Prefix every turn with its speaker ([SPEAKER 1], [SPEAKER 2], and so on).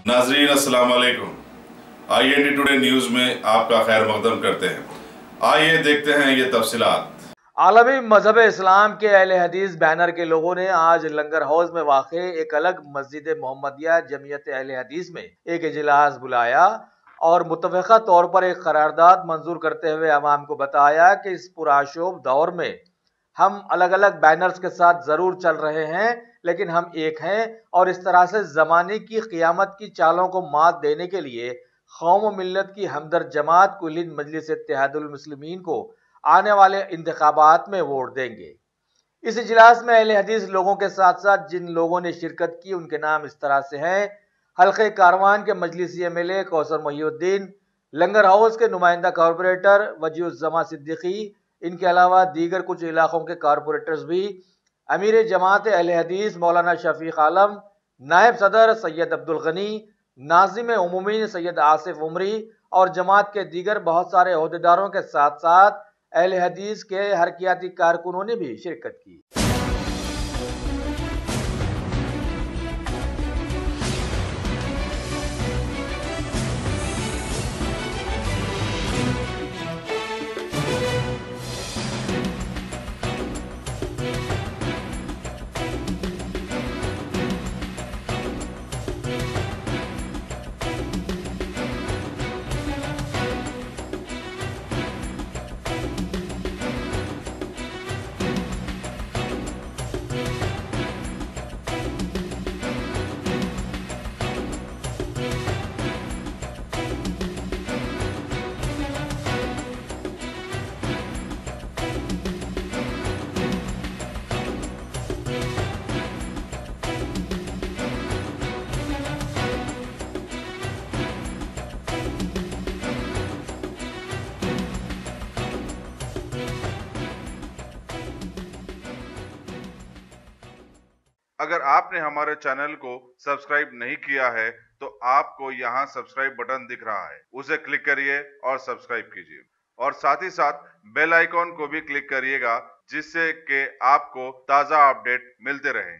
[SPEAKER 1] नाजरीन अस्सलाम वालेकुम। IND टुडे न्यूज़ में आपका खैर मकदम करते हैं। आइए देखते हैं ये तफसीलात।
[SPEAKER 2] आलमी मजहब इस्लाम के अहले हदीस बैनर के लोगों ने आज लंगर हाउस में वाक़े एक अलग मस्जिद मोहम्मदिया जमीयत अहले हदीस में एक इजलास बुलाया और मुतफ़िक़ा तौर पर एक करारदाद मंजूर करते हुए अवाम को बताया कि इस पुराशोभ दौर में हम अलग अलग बैनर्स के साथ ज़रूर चल रहे हैं, लेकिन हम एक हैं और इस तरह से ज़माने की क़ियामत की चालों को मात देने के लिए कौम व मिल्लत की हमदर्द जमात कुल हिंद मजलिस इत्तेहादुल मुस्लिमीन को आने वाले इंतखाबात में वोट देंगे। इस इजलास में अहले हदीस लोगों के साथ साथ जिन लोगों ने शिरकत की उनके नाम इस तरह से हैं: हल्के कारवान के मजलिसी MLA कौसर मोहिउद्दीन, लंगर हाउस के नुमाइंदा कॉरपोरेटर वजीउज़्ज़मा सिद्दीकी, इनके अलावा दीगर कुछ इलाकों के कॉरपोरेटर्स भी, अमीर जमात अहले हदीस मौलाना शफीक आलम, नायब सदर सैयद अब्दुल गनी, नाज़िम उमूमी सैयद आसिफ उमरी और जमात के दीगर बहुत सारे ओहदेदारों के साथ साथ अहले हदीस के हरकियाती कारकुनों ने भी शिरकत की।
[SPEAKER 1] अगर आपने हमारे चैनल को सब्सक्राइब नहीं किया है तो आपको यहाँ सब्सक्राइब बटन दिख रहा है, उसे क्लिक करिए और सब्सक्राइब कीजिए और साथ ही साथ बेल आइकॉन को भी क्लिक करिएगा, जिससे कि आपको ताज़ा अपडेट मिलते रहें।